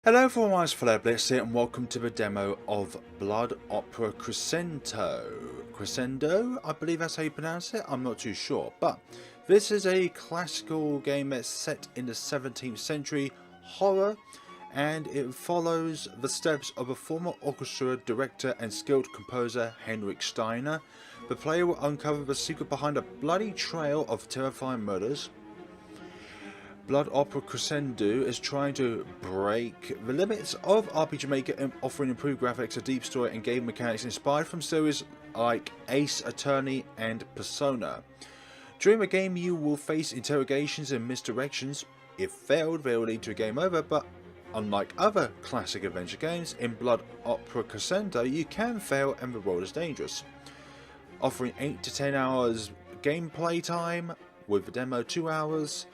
Hello everyone, it's FlareBlitzed here and welcome to the demo of Blood Opera Crescendo. Crescendo, I believe that's how you pronounce it, I'm not too sure. But this is a classical game that's set in the 17th century, horror, and it follows the steps of a former orchestra director and skilled composer, Heinrich Steiner. The player will uncover the secret behind a bloody trail of terrifying murders. Blood Opera Crescendo is trying to break the limits of RPG Maker, offering improved graphics, a deep story and game mechanics inspired from series like Ace Attorney and Persona. During the game you will face interrogations and misdirections. If failed, they will lead to a game over, but unlike other classic adventure games, in Blood Opera Crescendo you can fail and the road is dangerous. Offering 8 to 10 hours gameplay time, with the demo 2 hours.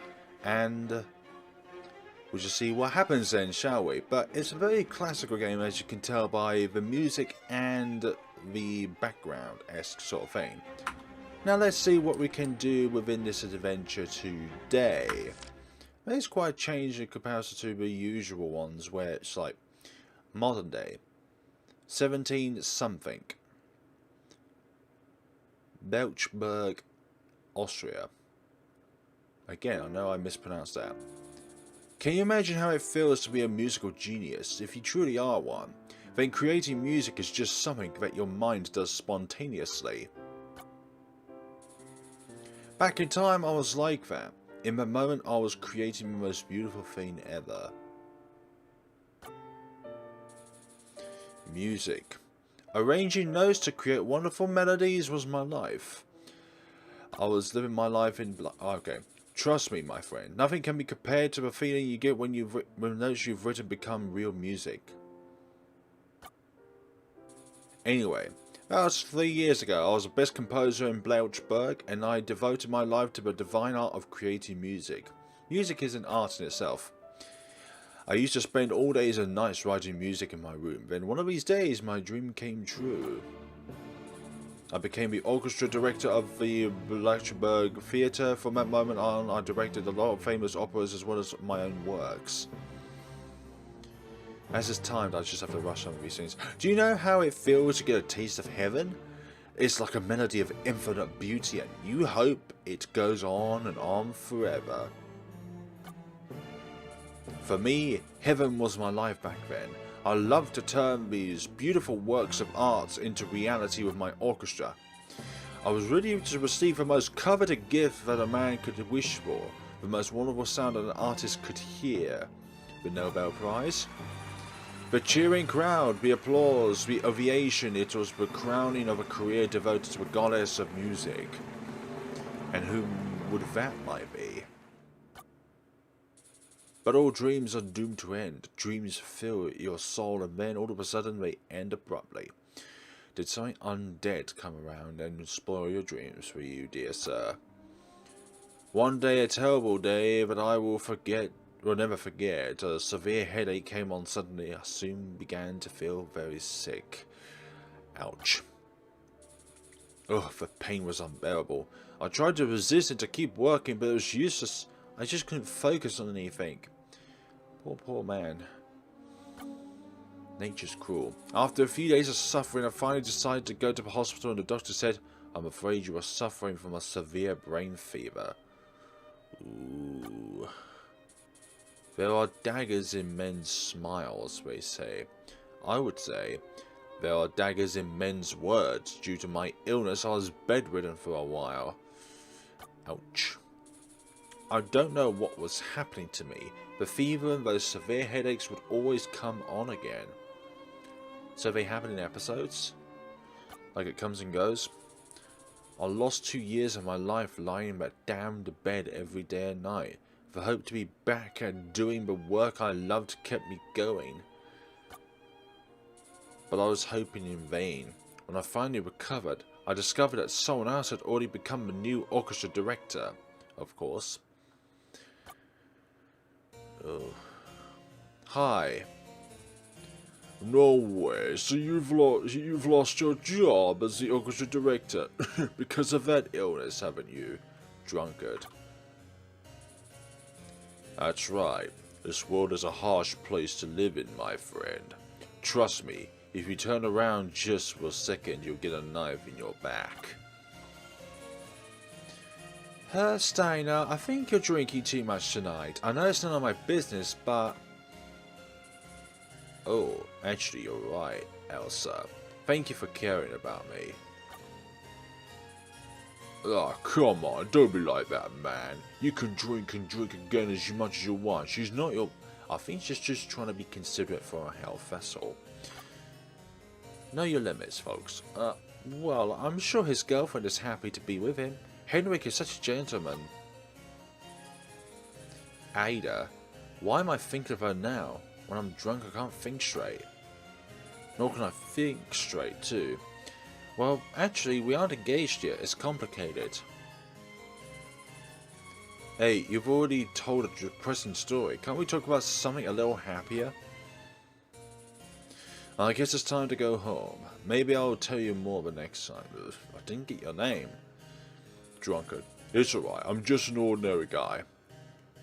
And we'll just see what happens then, shall we? But it's a very classical game, as you can tell by the music and the background-esque sort of thing. Now let's see what we can do within this adventure today. There's quite a change in comparison to the usual ones, where it's like modern day, 17 something, Belchburg, Austria. Again, I know I mispronounced that. Can you imagine how it feels to be a musical genius? If you truly are one, then creating music is just something that your mind does spontaneously. Back in time, I was like that. In the moment, I was creating the most beautiful thing ever. Music. Arranging notes to create wonderful melodies was my life. I was living my life in... Okay. Trust me, my friend, nothing can be compared to the feeling you get when the notes you've written become real music. Anyway, that was 3 years ago. I was the best composer in Belchburg, and I devoted my life to the divine art of creating music. Music is an art in itself. I used to spend all days and nights writing music in my room. Then one of these days, my dream came true. I became the orchestra director of the Belchburg Theatre. From that moment on, I directed a lot of famous operas as well as my own works. As it's timed, I just have to rush some of these things. Do you know how it feels to get a taste of heaven? It's like a melody of infinite beauty, and you hope it goes on and on forever. For me, heaven was my life back then. I loved to turn these beautiful works of art into reality with my orchestra. I was ready to receive the most coveted gift that a man could wish for, the most wonderful sound that an artist could hear, the Nobel Prize. The cheering crowd, the applause, the ovation, it was the crowning of a career devoted to a goddess of music. And whom would that might be? But all dreams are doomed to end. Dreams fill your soul and then all of a sudden they end abruptly. Did something undead come around and spoil your dreams for you, dear sir? One day, a terrible day that I will never forget. A severe headache came on suddenly. I soon began to feel very sick. Ouch. Ugh, the pain was unbearable. I tried to resist and to keep working, but it was useless. I just couldn't focus on anything. Poor man. Nature's cruel. After a few days of suffering, I finally decided to go to the hospital, and the doctor said, "I'm afraid you are suffering from a severe brain fever." Ooh. There are daggers in men's smiles, they say. I would say, there are daggers in men's words. Due to my illness, I was bedridden for a while. Ouch. I don't know what was happening to me. The fever and those severe headaches would always come on again. So they happen in episodes? Like it comes and goes? I lost 2 years of my life lying in that damned bed every day and night. The hope to be back and doing the work I loved kept me going. But I was hoping in vain. When I finally recovered, I discovered that someone else had already become the new orchestra director. Of course. Oh. Hi. No way, so you've lost your job as the orchestra director because of that illness, haven't you, drunkard? That's right. This world is a harsh place to live in, my friend. Trust me, if you turn around just for a second, you'll get a knife in your back. Herr Steiner, I think you're drinking too much tonight. I know it's none of my business, but... Oh, actually you're right, Elsa. Thank you for caring about me. Oh, come on, don't be like that, man. You can drink and drink again as much as you want. She's not your... I think she's just trying to be considerate for her health, that's all. Know your limits, folks. Well, I'm sure his girlfriend is happy to be with him. Heinrich is such a gentleman. Ada, why am I thinking of her now? When I'm drunk, I can't think straight. Nor can I think straight, too. Well, actually, we aren't engaged yet. It's complicated. Hey, you've already told a depressing story. Can't we talk about something a little happier? I guess it's time to go home. Maybe I'll tell you more the next time. I didn't get your name. Drunkard. It's alright, I'm just an ordinary guy.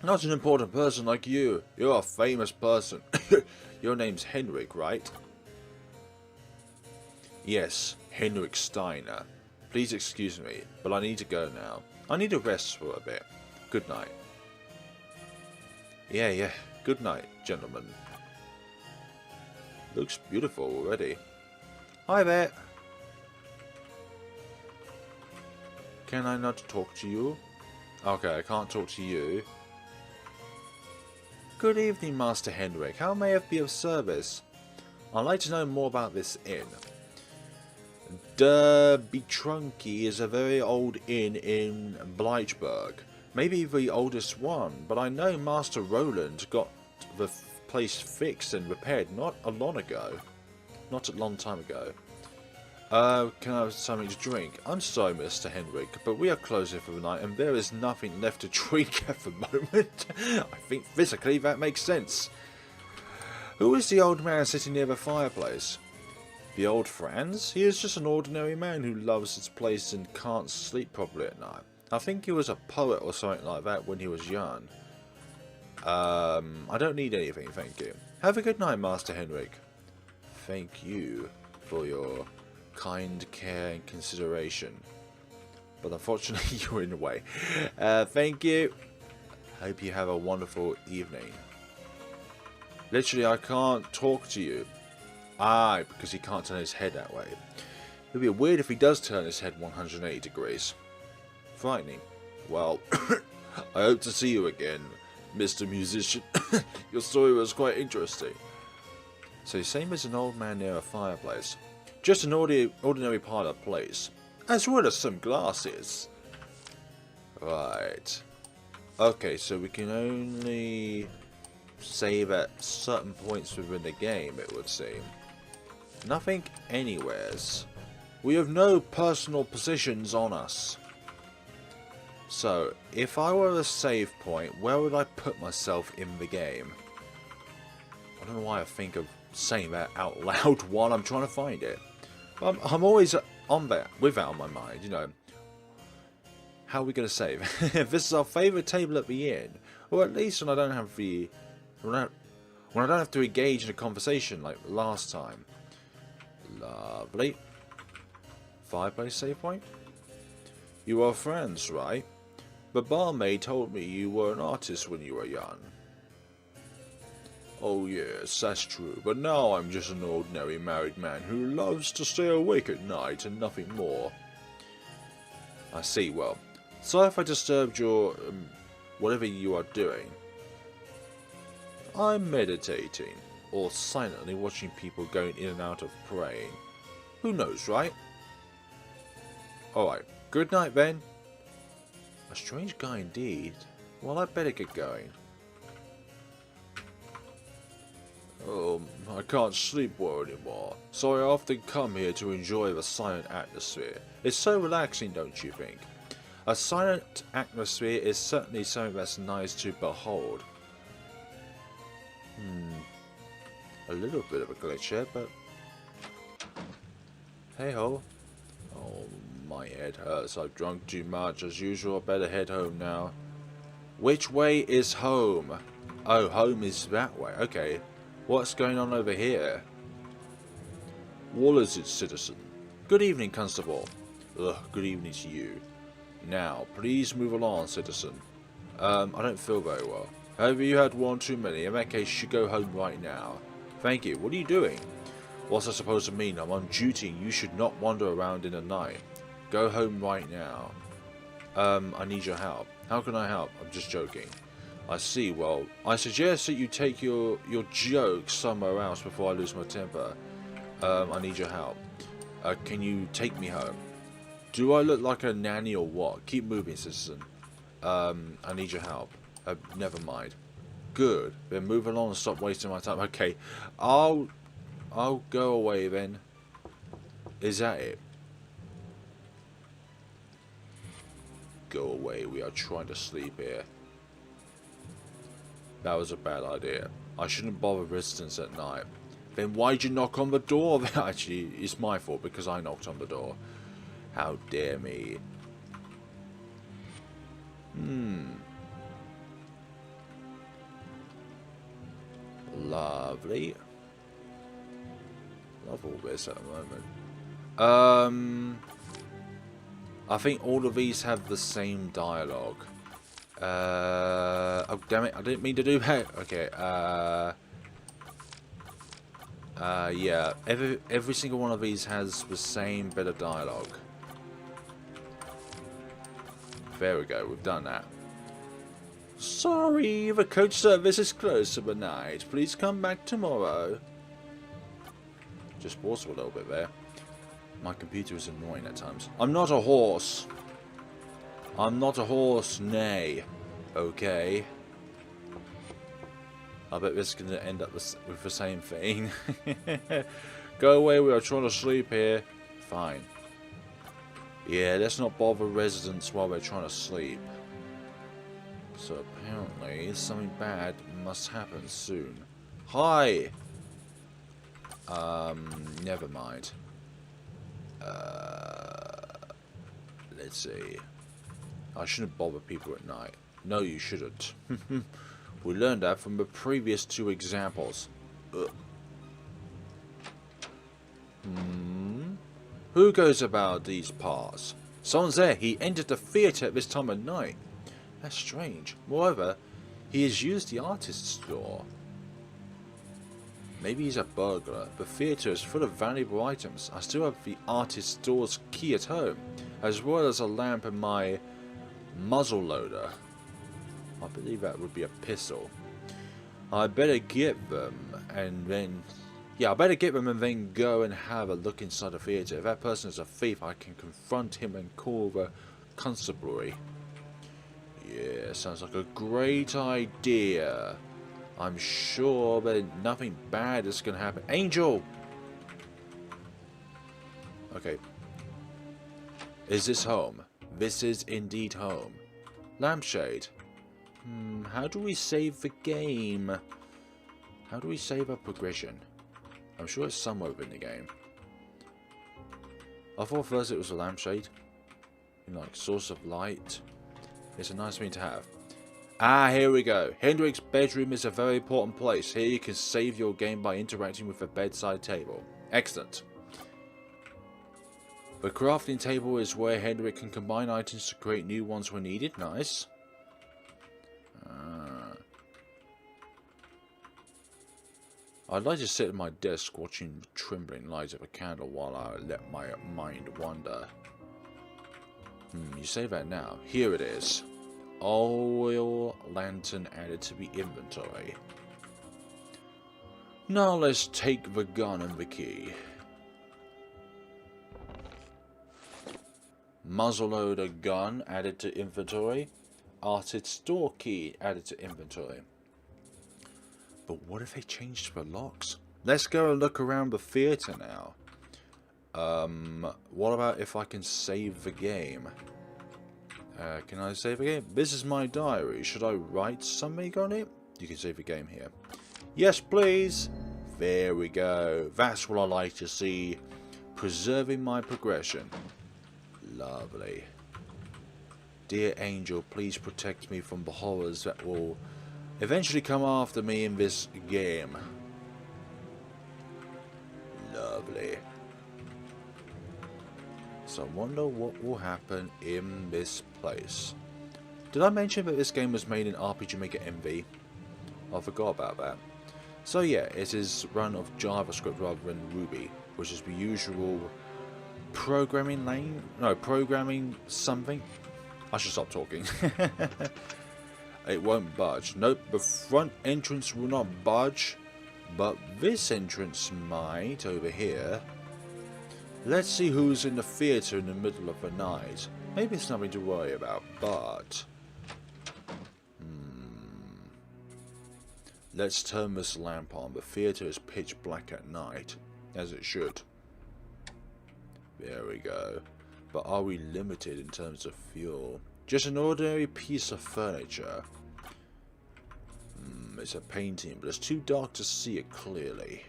Not an important person like you. You're a famous person. Your name's Heinrich, right? Yes, Heinrich Steiner. Please excuse me, but I need to go now. I need to rest for a bit. Good night. Yeah. Good night, gentlemen. Looks beautiful already. Hi there. Can I not talk to you? Okay, I can't talk to you. Good evening, Master Heinrich. How may I be of service? I'd like to know more about this inn. Der Betrunki is a very old inn in Bleitberg. Maybe the oldest one, but I know Master Roland got the place fixed and repaired not a long time ago. Can I have something to drink? I'm sorry, Mr. Heinrich, but we are closing for the night and there is nothing left to drink at the moment. I think physically that makes sense. Who is the old man sitting near the fireplace? The old Franz? He is just an ordinary man who loves his place and can't sleep properly at night. I think he was a poet or something like that when he was young. I don't need anything, thank you. Have a good night, Master Heinrich. Thank you for your kind care and consideration. But unfortunately, you're in the way. Thank you. Hope you have a wonderful evening. Literally, I can't talk to you. Because he can't turn his head that way. It would be weird if he does turn his head 180 degrees. Frightening. Well, I hope to see you again, Mr. Musician. Your story was quite interesting. So same as an old man near a fireplace. Just an ordinary parlour place. As well as some glasses. Right. Okay, so we can only save at certain points within the game, it would seem. Nothing anywheres. We have no personal possessions on us. So, if I were a save point, where would I put myself in the game? I don't know why I think of saying that out loud while I'm trying to find it. But I'm always on that, with that on my mind, you know. How are we going to save? This is our favourite table at the inn. Or at least when I don't have the... When I don't have to engage in a conversation like last time. Lovely. Fireplace save point? You are friends, right? The barmaid told me you were an artist when you were young. Oh yes, that's true, but now I'm just an ordinary married man who loves to stay awake at night and nothing more. I see, well, sorry if I disturbed your... whatever you are doing. I'm meditating, or silently watching people going in and out of praying. Who knows, right? Alright, good night then. A strange guy indeed. Well, I'd better get going. Oh, I can't sleep well anymore, so I often come here to enjoy the silent atmosphere. It's so relaxing, don't you think? A silent atmosphere is certainly something that's nice to behold. A little bit of a glitch here, but... Hey ho. Oh, my head hurts. I've drunk too much as usual. Better head home now. Which way is home? Oh, home is that way. Okay. What's going on over here? What is it, citizen? Good evening, constable. Ugh, good evening to you. Now, please move along, citizen. I don't feel very well. Have you had one too many? In that case, you should go home right now. Thank you. What are you doing? What's that supposed to mean? I'm on duty and you should not wander around in the night. Go home right now. I need your help. How can I help? I'm just joking. I see. Well, I suggest that you take your jokes somewhere else before I lose my temper. I need your help. Can you take me home? Do I look like a nanny or what? Keep moving, citizen. I need your help. Never mind. Good. Then move along and stop wasting my time. Okay. I'll go away then. Is that it? Go away. We are trying to sleep here. That was a bad idea. I shouldn't bother residents at night. Then why'd you knock on the door? Actually, it's my fault because I knocked on the door. How dare me. Lovely. Love all this at the moment. I think all of these have the same dialogue. Oh damn it, I didn't mean to do that. Okay, yeah, every single one of these has the same bit of dialogue. There we go, we've done that. Sorry, the coach service is closed for the night. Please come back tomorrow. Just pause for a little bit there. My computer is annoying at times. I'm not a horse. I'm not a horse, nay. Okay. I bet this is going to end up with the same thing. Go away, we are trying to sleep here. Fine. Yeah, let's not bother residents while they're trying to sleep. So apparently, something bad must happen soon. Hi! Never mind. Let's see. I shouldn't bother people at night. No, you shouldn't. We learned that from the previous two examples. Ugh. Who goes about these parts? Someone's there. He entered the theatre at this time of night. That's strange. Moreover, he has used the artist's store. Maybe he's a burglar. The theatre is full of valuable items. I still have the artist's store's key at home, as well as a lamp and my muzzle loader. I believe that would be a pistol. I better get them and then... Yeah, I better get them and then go and have a look inside the theatre. If that person is a thief, I can confront him and call the constabulary. Yeah, sounds like a great idea. I'm sure that nothing bad is going to happen. Angel! Okay. Is this home? This is indeed home. Lampshade. How do we save the game? How do we save our progression? I'm sure it's somewhere within the game. I thought first it was a lampshade. Like, source of light. It's a nice thing to have. Ah, here we go. Heinrich's bedroom is a very important place. Here you can save your game by interacting with the bedside table. Excellent. The crafting table is where Heinrich can combine items to create new ones when needed. Nice. I'd like to sit at my desk watching the trembling light of a candle while I let my mind wander. You say that now. Here it is. Oil lantern added to the inventory. Now let's take the gun and the key. Muzzleloader gun added to inventory. Artist store key added to inventory. But what if they changed the locks? Let's go and look around the theatre now. What about if I can save the game? Can I save a game? This is my diary. Should I write something on it? You can save a game here. Yes, please. There we go. That's what I like to see. Preserving my progression. Lovely. Dear Angel, please protect me from the horrors that will eventually come after me in this game. Lovely. So I wonder what will happen in this place. Did I mention that this game was made in RPG Maker MV? I forgot about that. So yeah, it is run of JavaScript rather than Ruby, which is the usual programming lane. No, programming something. I should stop talking. It won't budge. Nope, the front entrance will not budge, but this entrance might over here. Let's see who's in the theatre in the middle of the night. Maybe it's nothing to worry about, but... Let's turn this lamp on. The theatre is pitch black at night, as it should. There we go. But are we limited in terms of fuel? Just an ordinary piece of furniture. It's a painting, but it's too dark to see it clearly.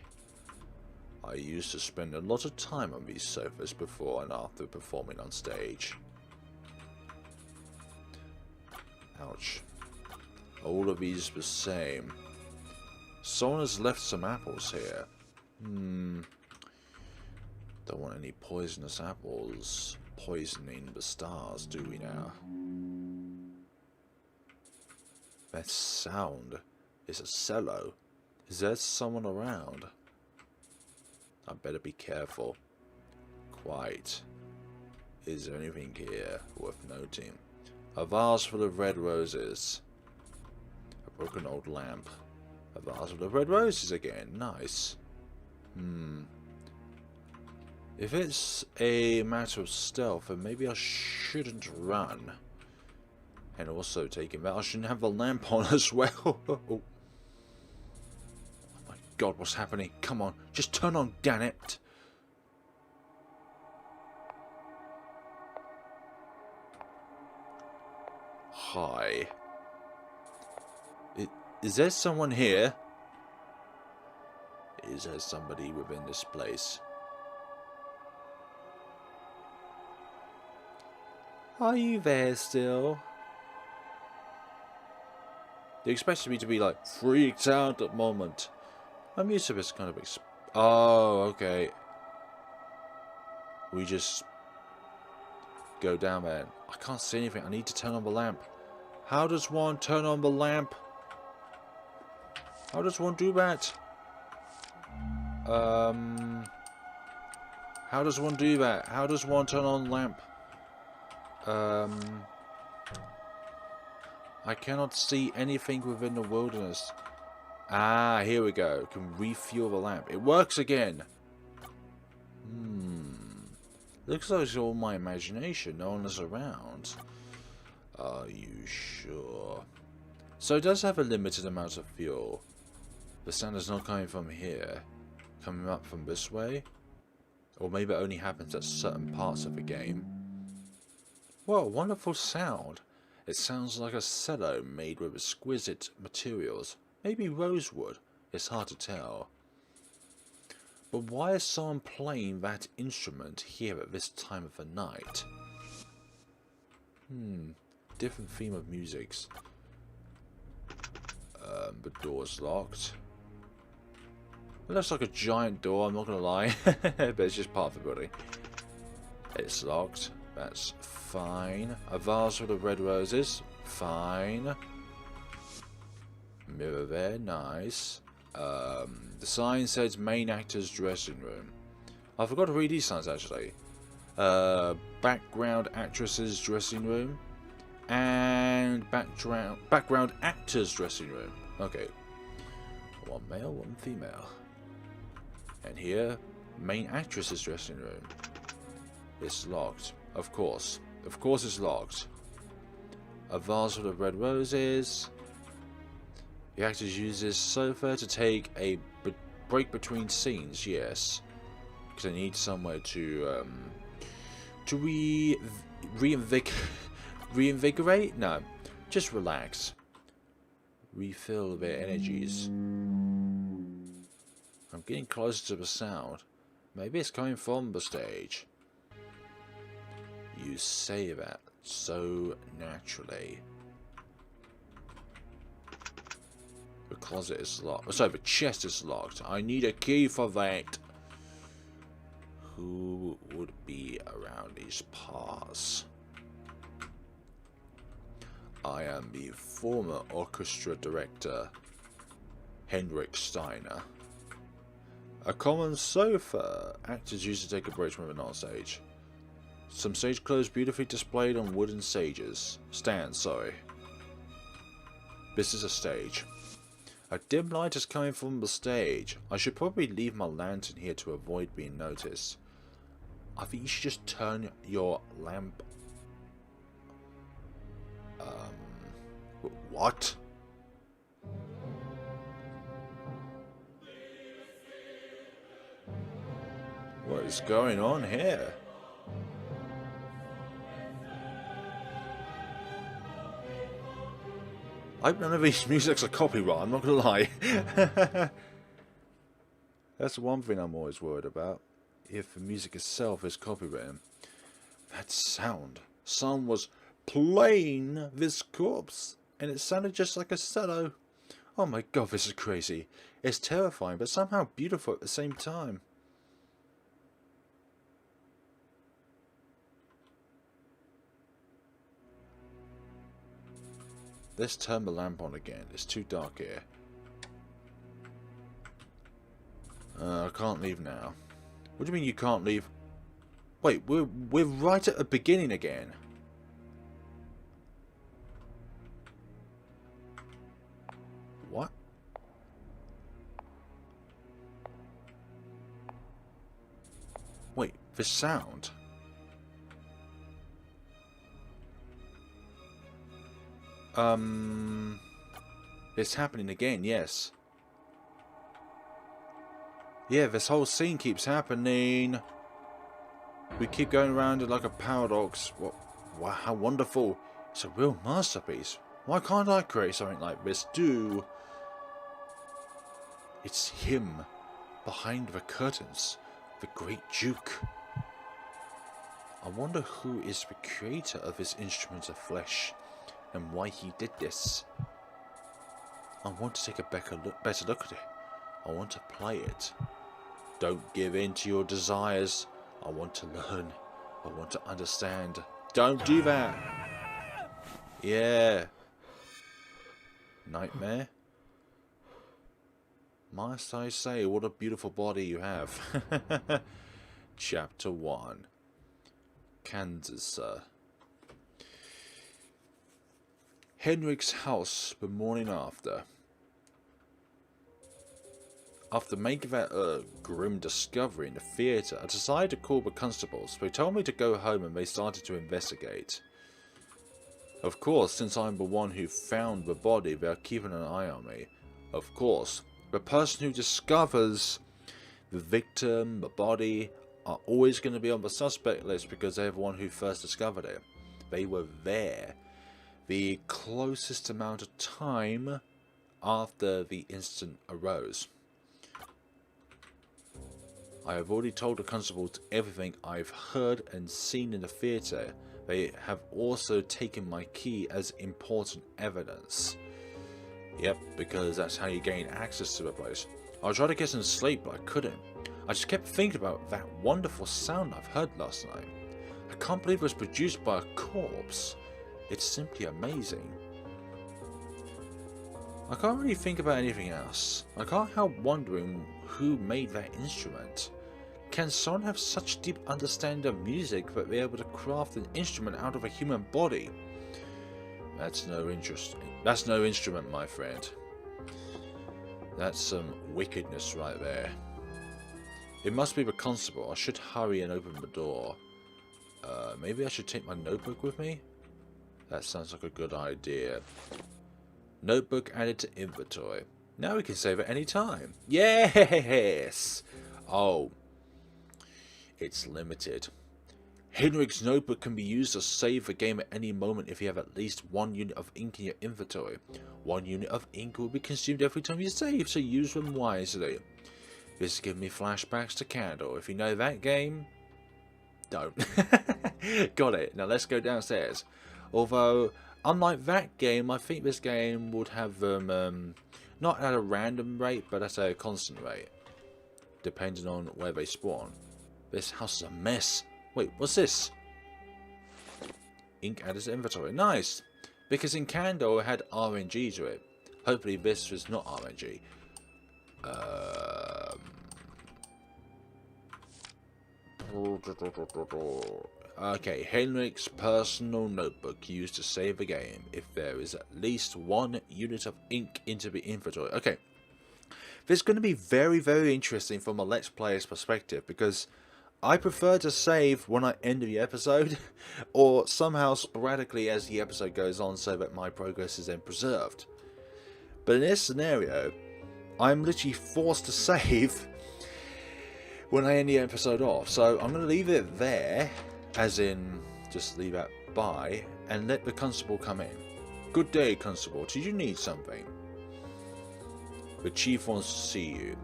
I used to spend a lot of time on these sofas before and after performing on stage. Ouch. All of these the same. Someone has left some apples here. Don't want any poisonous apples poisoning the stars, do we now? That sound is a cello. Is there someone around? I better be careful. Quite. Is there anything here worth noting? A vase full of red roses. A broken old lamp. A vase full of red roses again. Nice. If it's a matter of stealth, then maybe I shouldn't run. And also taking that, I shouldn't have the lamp on as well. Oh my god, what's happening? Come on, just turn on, damn it. Hi. Is there someone here? Is there somebody within this place? Are you there still? They expected me to be like freaked out at the moment. I'm used to this kind of oh, okay. We just go down there. I can't see anything. I need to turn on the lamp. How does one turn on the lamp? How does one do that? How does one do that? How does one turn on lamp? I cannot see anything within the wilderness. Ah, here we go. Can refuel the lamp. It works again. Looks like it's all my imagination. No one is around. Are you sure? So it does have a limited amount of fuel. The sound is not coming from here. Coming up from this way? Or maybe it only happens at certain parts of the game. What a wonderful sound. It sounds like a cello made with exquisite materials. Maybe rosewood. It's hard to tell. But why is someone playing that instrument here at this time of the night? Different theme of musics. The door's locked. It looks like a giant door, I'm not gonna lie. But it's just part of the building. It's locked. That's fine. A vase full of red roses. Fine. Mirror there. Nice. The sign says main actor's dressing room. I forgot to read these signs actually. Background actress's dressing room. And background actor's dressing room. Okay. One male, one female. And here, main actress's dressing room. It's locked. Of course. Of course it's locked. A vase full of red roses. The actors use this sofa to take a break between scenes, yes. Because they need somewhere to reinvigorate? No. Just relax. Refill their energies. I'm getting closer to the sound. Maybe it's coming from the stage. You say that so naturally. The closet is locked. Sorry, the chest is locked. I need a key for that. Who would be around these parts? I am the former orchestra director, Heinrich Steiner. A common sofa. Actors used to take a break from it on stage. Some stage clothes beautifully displayed on wooden stands, sorry. This is a stage. A dim light is coming from the stage. I should probably leave my lantern here to avoid being noticed. I think you should just turn your lamp... What? What is going on here? I hope none of these music's a copyright, I'm not gonna lie. That's one thing I'm always worried about. If the music itself is copywritten. That sound. Someone was playing this corpse, and it sounded just like a cello. Oh my god, this is crazy. It's terrifying, but somehow beautiful at the same time. Let's turn the lamp on again. It's too dark here. I can't leave now. What do you mean you can't leave? Wait, we're right at the beginning again. What? Wait, the sound. It's happening again, yes. Yeah, this whole scene keeps happening. We keep going around it like a paradox. Wow, how wonderful. It's a real masterpiece. Why can't I create something like this too? It's him, behind the curtains, the great Duke. I wonder who is the creator of this instrument of flesh, and why he did this. I want to take a better look at it. I want to play it. Don't give in to your desires. I want to learn. I want to understand. Don't do that. Yeah. Nightmare. Must I say, what a beautiful body you have. Chapter 1. Kansas. Heinrich's house the morning after. After making that grim discovery in the theatre, I decided to call the constables. They told me to go home and they started to investigate. Of course, since I'm the one who found the body, they're keeping an eye on me. Of course, the person who discovers the victim, the body, are always going to be on the suspect list because they're the one who first discovered it. They were there the closest amount of time after the incident arose. I have already told the constables everything I've heard and seen in the theatre. They have also taken my key as important evidence. Yep, because that's how you gain access to the place. I tried to get some sleep, but I couldn't. I just kept thinking about that wonderful sound I've heard last night. I can't believe it was produced by a corpse. It's simply amazing. I can't really think about anything else. I can't help wondering who made that instrument. Can someone have such deep understanding of music that they're able to craft an instrument out of a human body? That's no instrument, my friend. That's some wickedness right there. It must be the constable. I should hurry and open the door. Maybe I should take my notebook with me? That sounds like a good idea. Notebook added to inventory. Now we can save at any time. Yes! Oh. It's limited. Heinrich's notebook can be used to save the game at any moment if you have at least 1 unit of ink in your inventory. 1 unit of ink will be consumed every time you save, so use them wisely. This gives me flashbacks to Candle. If you know that game, don't. Got it. Now let's go downstairs. Although, unlike that game, I think this game would have not Not at a random rate, but at a constant rate. Depending on where they spawn. This house is a mess. Wait, what's this? Ink added to inventory. Nice! Because in Candle it had RNG to it. Hopefully this was not RNG. Okay, Heinrich's personal notebook used to save a game if there is at least 1 unit of ink into the inventory. Okay, this is going to be very, very interesting from a Let's Player's perspective, because I prefer to save when I end the episode, or somehow sporadically as the episode goes on so that my progress is then preserved. But in this scenario, I'm literally forced to save when I end the episode off. So I'm going to leave it there, as in just leave that by, and let the constable come in. Good day, constable. Did you need something? The chief wants to see you.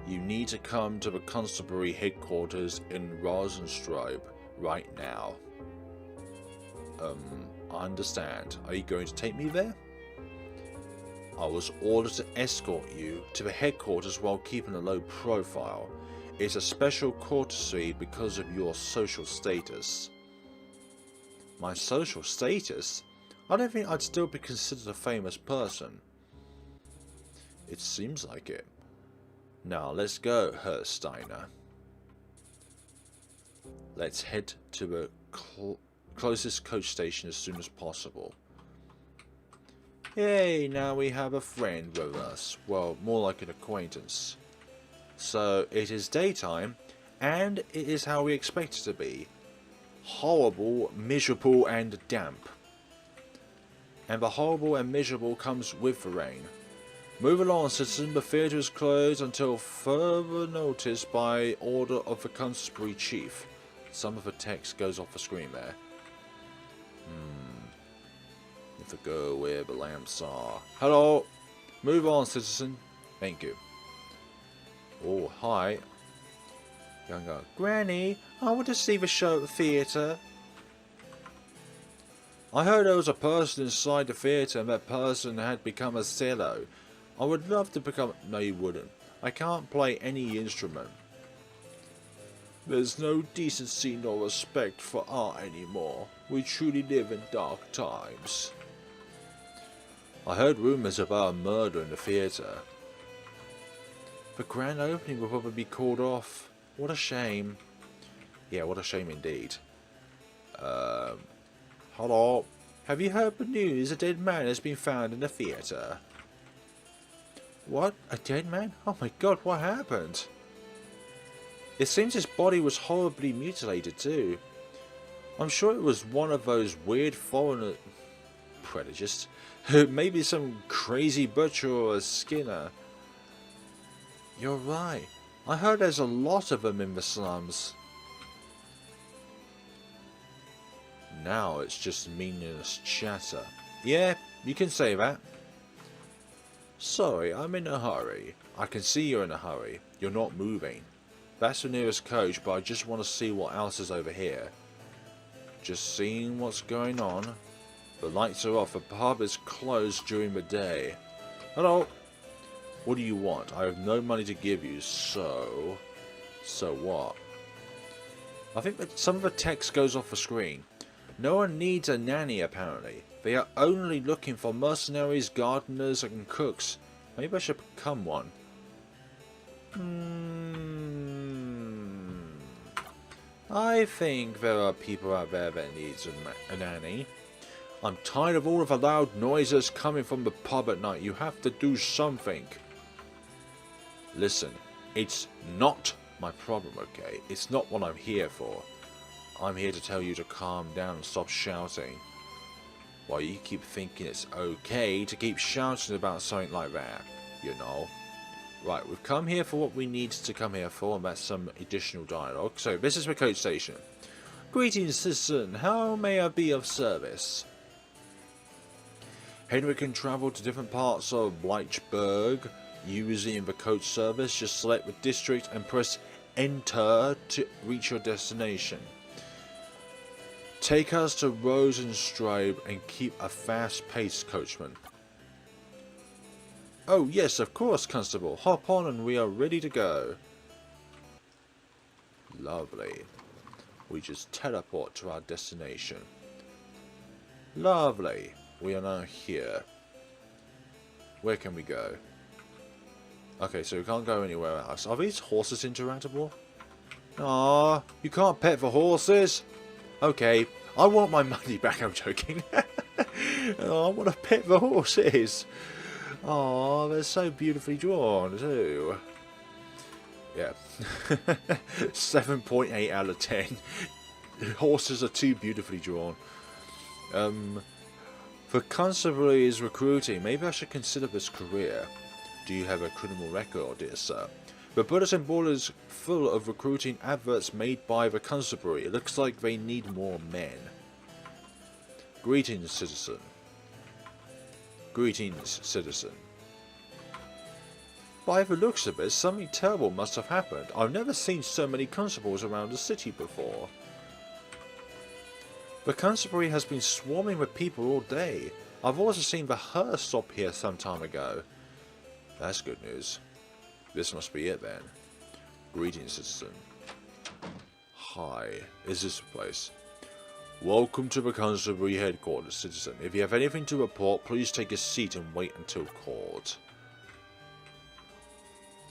You need to come to the constabulary headquarters in Rosenstraub right now. I understand. Are you going to take me there? I was ordered to escort you to the headquarters while keeping a low profile. It's a special courtesy because of your social status. My social status? I don't think I'd still be considered a famous person. It seems like it. Now let's go, Herr Steiner. Let's head to the closest coach station as soon as possible. Hey, now we have a friend with us. Well, more like an acquaintance. So, it is daytime, and it is how we expect it to be. Horrible, miserable, and damp. And the horrible and miserable comes with the rain. Move along, citizen. The theatre is closed until further notice by order of the constabulary chief. Some of the text goes off the screen there. If the go where the lamps are. Hello! Move on, citizen. Thank you. Oh, hi. Young girl. Granny, I want to see the show at the theatre. I heard there was a person inside the theatre and that person had become a cello. I would love to become... No, you wouldn't. I can't play any instrument. There's no decency nor respect for art anymore. We truly live in dark times. I heard rumours about a murder in the theatre. The grand opening will probably be called off. What a shame. Yeah, what a shame indeed. Hello. Have you heard the news? A dead man has been found in the theatre. What? A dead man? Oh my god, what happened? It seems his body was horribly mutilated too. I'm sure it was one of those weird foreign predators. Maybe some crazy butcher or a skinner. You're right. I heard there's a lot of them in the slums. Now it's just meaningless chatter. Yeah, you can say that. Sorry, I'm in a hurry. I can see you're in a hurry. You're not moving. That's the nearest coach, but I just want to see what else is over here. Just seeing what's going on. The lights are off. The pub is closed during the day. Hello. What do you want? I have no money to give you, so... So what? I think that some of the text goes off the screen. No one needs a nanny, apparently. They are only looking for mercenaries, gardeners, and cooks. Maybe I should become one. I think there are people out there that needs a nanny. I'm tired of all of the loud noises coming from the pub at night. You have to do something. Listen, it's not my problem, okay? It's not what I'm here for. I'm here to tell you to calm down and stop shouting. While you keep thinking it's okay to keep shouting about something like that, you know. Right, we've come here for what we need to come here for, and that's some additional dialogue. So, this is the coach station. Greetings, citizen. How may I be of service? Heinrich can travel to different parts of Bleichberg using the coach service. Just select the district and press enter to reach your destination. Take us to Rosenstraub and keep a fast pace, coachman. Oh yes, of course, Constable. Hop on and we are ready to go. Lovely. We just teleport to our destination. Lovely. We are now here. Where can we go? Okay, so we can't go anywhere else. Are these horses interactable? Ah, you can't pet the horses. Okay, I want my money back. I'm joking. Oh, I want to pet the horses. Oh, they're so beautifully drawn too. Yeah. 7.8 out of 10. Horses are too beautifully drawn. For constabulary's recruiting, maybe I should consider this career. Do you have a criminal record, dear sir? The bulletin board is full of recruiting adverts made by the constabulary. It looks like they need more men. Greetings, citizen. Greetings, citizen. By the looks of it, something terrible must have happened. I've never seen so many constables around the city before. The constabulary has been swarming with people all day. I've also seen the hearse stop here some time ago. That's good news. This must be it then. Greetings, citizen. Hi, is this the place? Welcome to the constabulary headquarters, citizen. If you have anything to report, please take a seat and wait until called.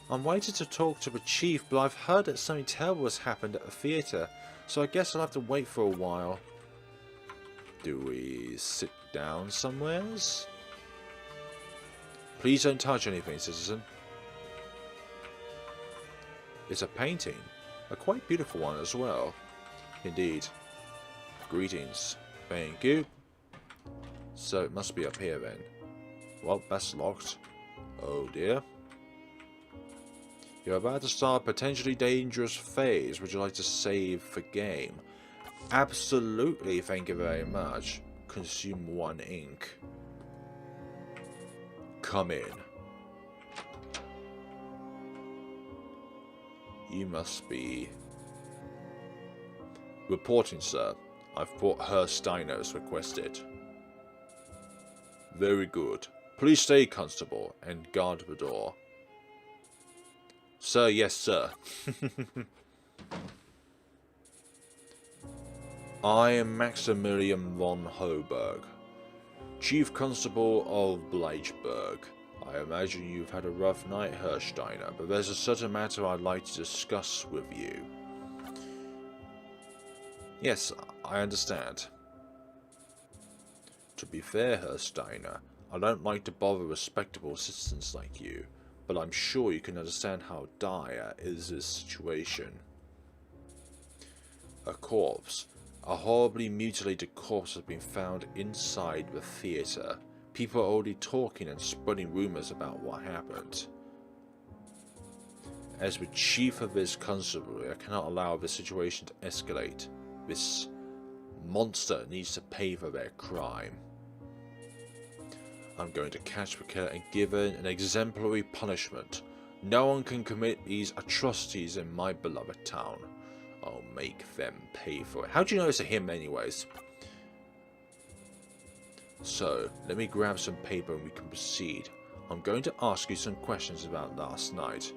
I'm waiting to talk to the chief, but I've heard that something terrible has happened at the theatre, so I guess I'll have to wait for a while. Do we sit down somewheres? Please don't touch anything, citizen. It's a painting. A quite beautiful one as well. Indeed. Greetings. Thank you. So it must be up here then. Well, that's locked. Oh dear. You're about to start a potentially dangerous phase. Would you like to save the game? Absolutely, thank you very much. Consume 1 ink. Come in. You must be... Reporting, sir. I've brought Herr Steiner as requested. Very good. Please stay, constable, and guard the door. Sir, yes, sir. I am Maximilian von Hoberg, Chief Constable of Bleichberg. I imagine you've had a rough night, Herr Steiner, but there's a certain matter I'd like to discuss with you. Yes, I understand. To be fair, Herr Steiner, I don't like to bother respectable citizens like you, but I'm sure you can understand how dire is this situation. A corpse. A horribly mutilated corpse has been found inside the theatre. People are already talking and spreading rumours about what happened. As the chief of this constabulary, I cannot allow this situation to escalate. This monster needs to pay for their crime. I'm going to catch the killer and give him an exemplary punishment. No one can commit these atrocities in my beloved town. I'll make them pay for it. How do you know it's a him anyways? So, let me grab some paper and we can proceed. I'm going to ask you some questions about last night.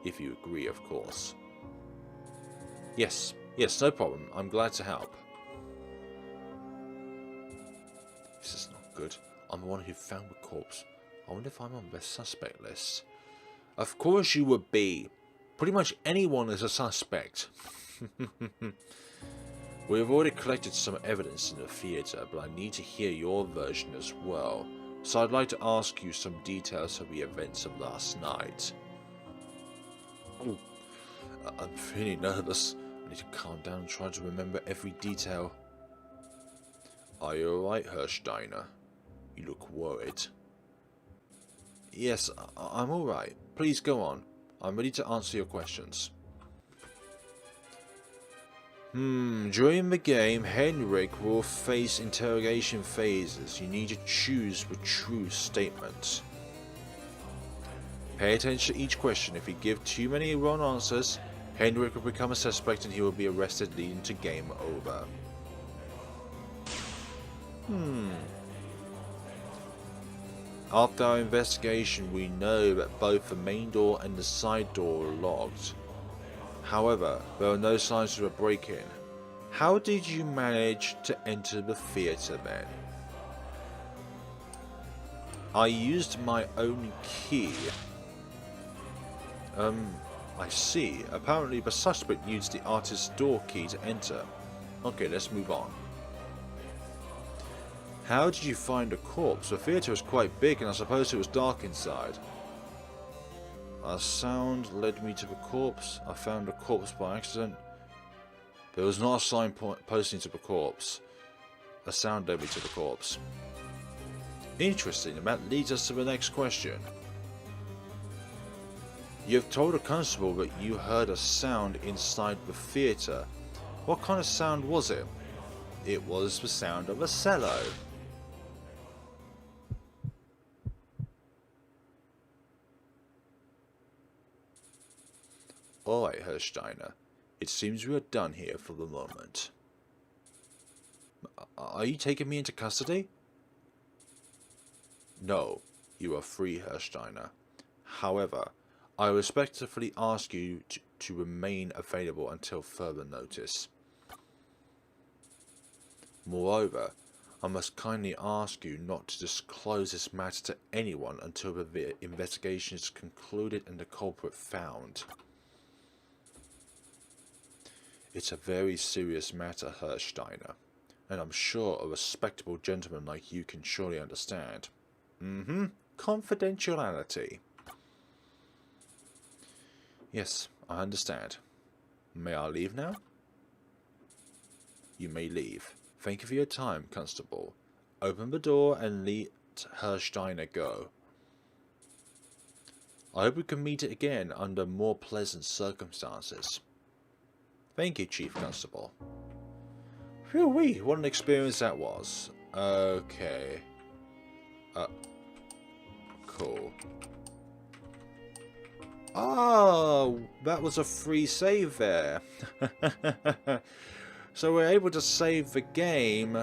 If you agree, of course. Yes, no problem. I'm glad to help. This is not good. I'm the one who found the corpse. I wonder if I'm on the suspect list. Of course you would be. Pretty much anyone is a suspect. We have already collected some evidence in the theatre, but I need to hear your version as well. So I'd like to ask you some details of the events of last night. Oh, I'm feeling nervous. I need to calm down and try to remember every detail. Are you alright, Herr Steiner? You look worried. Yes, I'm alright. Please go on. I'm ready to answer your questions. During the game, Heinrich will face interrogation phases. You need to choose the true statement. Pay attention to each question. If you give too many wrong answers, Heinrich will become a suspect and he will be arrested, leading to game over. After our investigation, we know that both the main door and the side door are locked. However, there are no signs of a break-in. How did you manage to enter the theatre then? I used my own key. I see. Apparently the suspect used the artist's door key to enter. Okay, let's move on. How did you find a corpse? The theatre was quite big and I suppose it was dark inside. A sound led me to the corpse. I found the corpse by accident. There was not a sign posting to the corpse. A sound led me to the corpse. Interesting, and that leads us to the next question. You have told a constable that you heard a sound inside the theatre. What kind of sound was it? It was the sound of a cello. Alright, Herr Steiner. It seems we are done here for the moment. Are you taking me into custody? No, you are free, Herr Steiner. However, I respectfully ask you to remain available until further notice. Moreover, I must kindly ask you not to disclose this matter to anyone until the investigation is concluded and the culprit found. It's a very serious matter, Herr Steiner, and I'm sure a respectable gentleman like you can surely understand. Confidentiality. Yes, I understand. May I leave now? You may leave. Thank you for your time, Constable. Open the door and let Herr Steiner go. I hope we can meet again under more pleasant circumstances. Thank you, Chief Constable. Phew-wee, what an experience that was. Okay. Cool. Oh, that was a free save there. So we're able to save the game.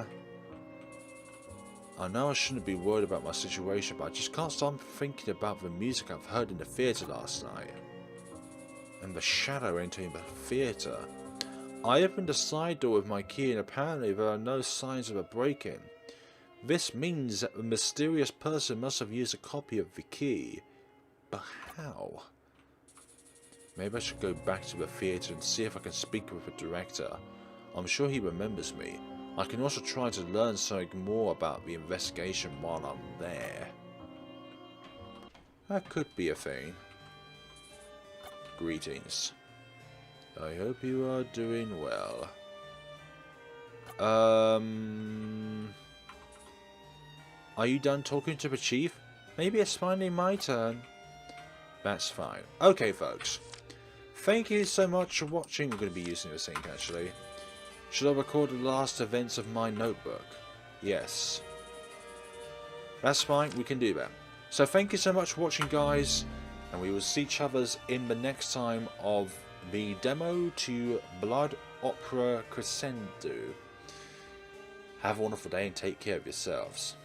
I know I shouldn't be worried about my situation, but I just can't stop thinking about the music I've heard in the theatre last night. And the shadow entering the theatre. I opened the side door with my key and apparently there are no signs of a break-in. This means that the mysterious person must have used a copy of the key. But how? Maybe I should go back to the theatre and see if I can speak with the director. I'm sure he remembers me. I can also try to learn something more about the investigation while I'm there. That could be a thing. Greetings. I hope you are doing well. Are you done talking to the chief? Maybe it's finally my turn. That's fine. Okay, folks. Thank you so much for watching. We're going to be using this ink, actually. Should I record the last events of my notebook? Yes. That's fine. We can do that. So thank you so much for watching, guys. And we will see each other in the next time of the demo to Blood Opera Crescendo. Have a wonderful day and take care of yourselves.